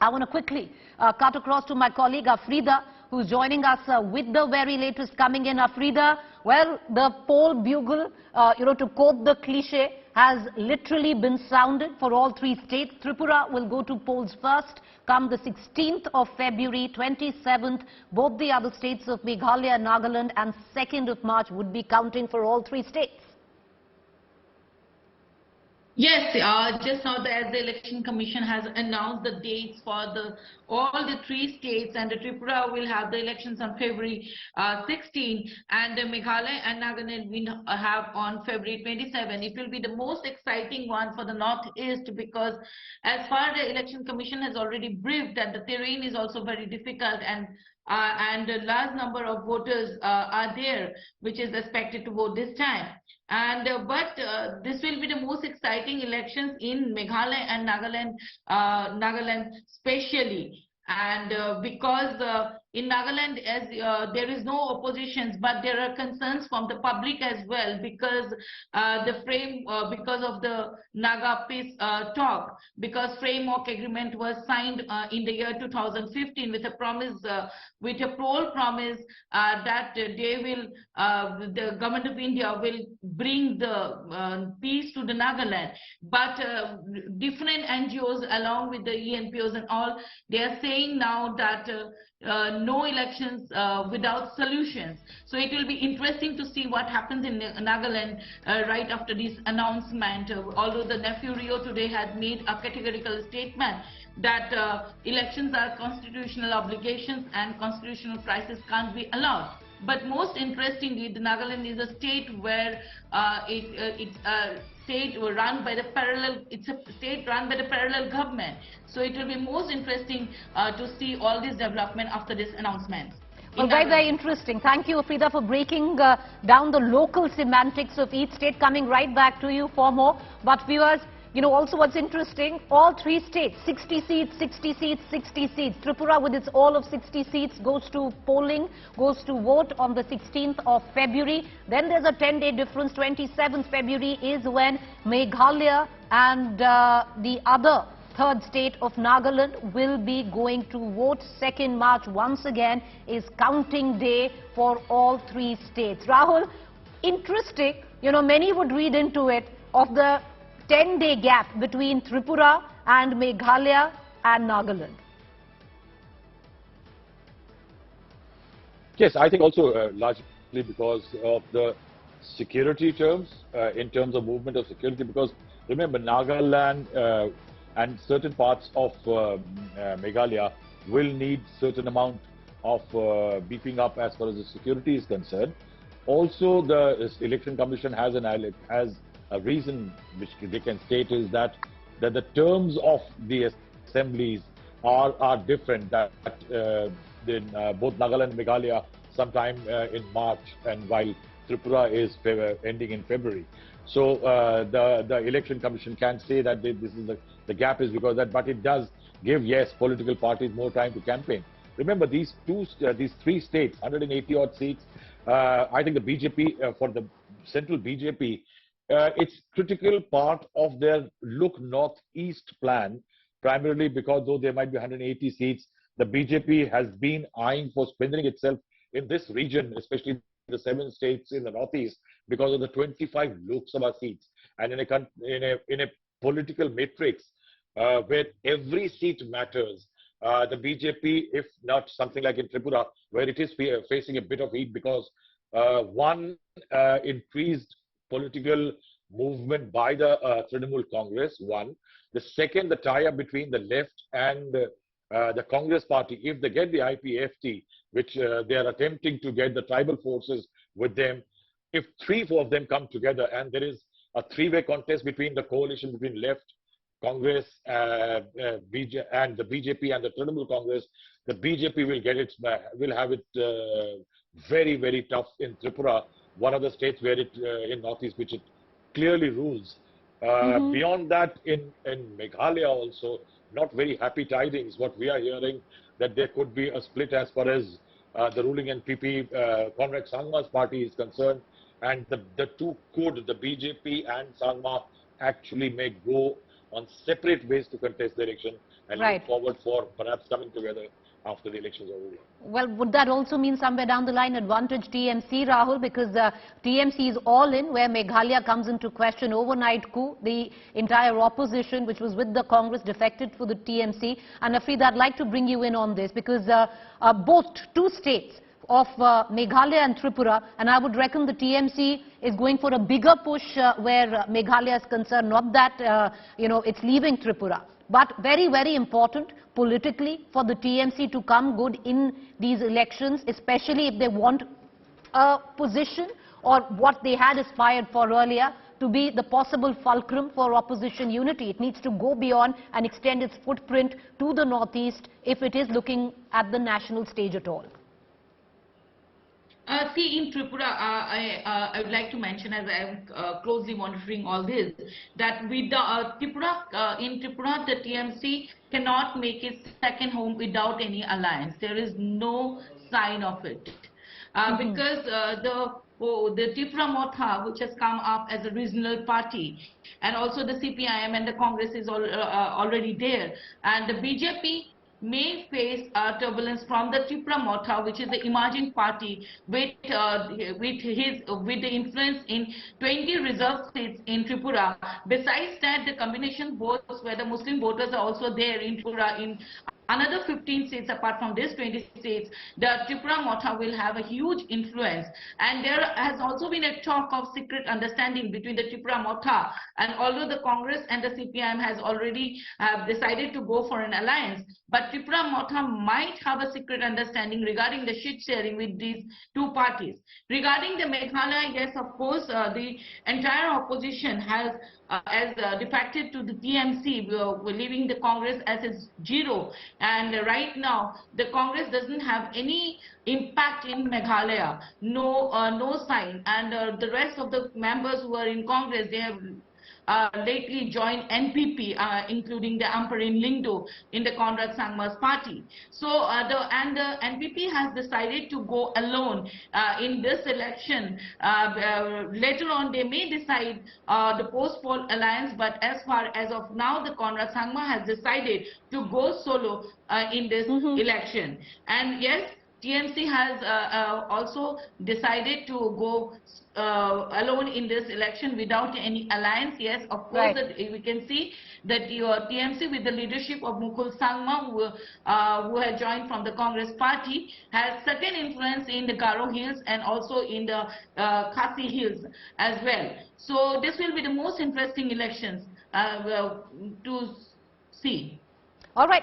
I want to quickly cut across to my colleague Afrida, who's joining us with the very latest coming in. Afrida, well, the poll bugle, to quote the cliche, has literally been sounded for all three states. Tripura will go to polls first, come the 16th of February, 27th. Both the other states of Meghalaya and Nagaland, and 2nd of March would be counting for all three states. Yes, just now as the Election Commission has announced the dates for all the three states, and the Tripura will have the elections on February 16, and Meghalaya and Nagaland will have on February 27. It will be the most exciting one for the Northeast, because as far as the Election Commission has already briefed that the terrain is also very difficult, and a large number of voters are there, which is expected to vote this time. And this will be the most exciting elections in Meghalaya and Nagaland especially, and because in Nagaland, as there is no oppositions, but there are concerns from the public as well, because because of the Naga peace talk, because framework agreement was signed in the year 2015 with a promise, with a poll promise that the government of India will bring the peace to the Nagaland. But different NGOs along with the ENPOs and all, they are saying now that no elections without solutions. So it will be interesting to see what happens in Nagaland right after this announcement. Although the nephew Rio today had made a categorical statement that elections are constitutional obligations and constitutional crisis can't be allowed. But most interestingly, the Nagaland is a state where it's a state run by the parallel government. So it will be most interesting to see all this development after this announcement. Well, very interesting. Thank you, Afrida, for breaking down the local semantics of each state. Coming right back to you for more. But viewers, also what's interesting, all three states, 60 seats, 60 seats, 60 seats. Tripura, with its all of 60 seats, goes to polling, goes to vote on the 16th of February. Then there's a 10-day difference. 27th February is when Meghalaya and the other third state of Nagaland will be going to vote. 2nd March, once again, is counting day for all three states. Rahul, interesting, many would read into it of the 10-day gap between Tripura and Meghalaya and Nagaland. Yes, I think also largely because of the security terms, in terms of movement of security, because remember, Nagaland and certain parts of Meghalaya will need certain amount of beefing up as far as the security is concerned. Also, the Election Commission has a reason which they can state is that the terms of the assemblies are different, that in both Nagaland and Meghalaya sometime in March, and while Tripura is ending in February. So the Election Commission can say that this is the gap is because of that, but it does give, yes, political parties more time to campaign. Remember, these three states, 180 odd seats. I think the BJP, for the central BJP, it's critical part of their look northeast plan, primarily because though there might be 180 seats, the BJP has been eyeing for spending itself in this region, especially the 7 states in the northeast, because of the 25 Lok Sabha seats. And in a political matrix where every seat matters, the BJP, if not something like in Tripura, where it is facing a bit of heat because one, increased political movement by the Trinamool Congress, one. The second, the tie-up between the left and the Congress party. If they get the IPFT, which they are attempting to get the tribal forces with them, if 3-4 of them come together and there is a three-way contest between the coalition between left, Congress, and the BJP and the Trinamool Congress, the BJP will have it very, very tough in Tripura, one of the states where it in northeast, which it clearly rules. Beyond that, in Meghalaya also, not very happy tidings. What we are hearing, that there could be a split as far as the ruling NPP, Conrad Sangma's party is concerned, and the two could, the BJP and Sangma, actually may go on separate ways to contest the election. and Right. look forward for perhaps coming together after the elections are over. Well, would that also mean somewhere down the line advantage TMC, Rahul? Because TMC is all in, where Meghalaya comes into question, overnight coup. The entire opposition, which was with the Congress, defected for the TMC. And Afrida, I'd like to bring you in on this, because both two states of Meghalaya and Tripura, and I would reckon the TMC is going for a bigger push where Meghalaya is concerned, not that, it's leaving Tripura. But very, very important politically for the TMC to come good in these elections, especially if they want a position or what they had aspired for earlier to be the possible fulcrum for opposition unity. It needs to go beyond and extend its footprint to the northeast if it is looking at the national stage at all. See, in Tripura, I would like to mention, as I am closely monitoring all this, that with the in Tripura, the TMC cannot make its second home without any alliance. There is no sign of it. Because the Tripura Motha, which has come up as a regional party, and also the CPIM and the Congress is already there, and the BJP may face turbulence from the Tripura Motha, which is the emerging party with the influence in 20 reserve seats in Tripura. Besides that, the combination votes where the Muslim voters are also there in Tripura in another 15 seats apart from this 20 seats, the Tripura Motha will have a huge influence. And there has also been a talk of secret understanding between the Tripura Motha, and although the Congress and the CPIM has already decided to go for an alliance, but Tripura Motha might have a secret understanding regarding the seat sharing with these two parties. Regarding the Meghalaya, yes, of course, the entire opposition has defected to the TMC, leaving the Congress as its zero. And right now, the Congress doesn't have any impact in Meghalaya, no sign. And the rest of the members who are in Congress, they have lately joined NPP, including the Amparin Lingdo in the Conrad Sangma's party. So the NPP has decided to go alone in this election. Later on, they may decide the post-poll alliance, but as far as of now, the Conrad Sangma has decided to go solo in this election. And yes, TMC has also decided to go alone in this election without any alliance. Yes, of course, that we can see that your TMC with the leadership of Mukul Sangma, who had joined from the Congress party, has certain influence in the Garo Hills and also in the Khasi Hills as well. So this will be the most interesting elections to see. All right.